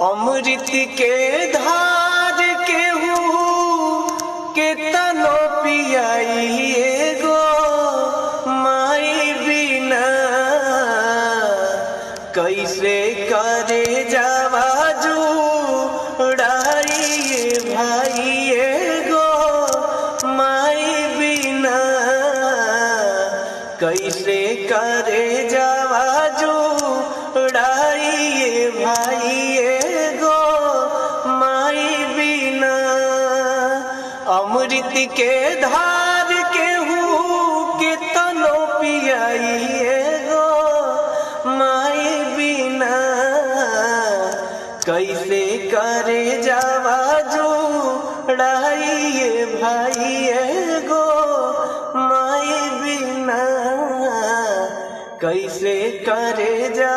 अमृत के धार केहू के तनो पियाइए गो माई बिना कैसे करे जावा जुड़ाइए भाइये गो माई बिना कैसे करे जावा जुड़ाइए भाइये गो माई बिना। अमृत के धार केहू के तनो पियाइए गो माई बिना कैसे करे जावा जुड़ाइए भाइये गो माई बिना कैसे करे जा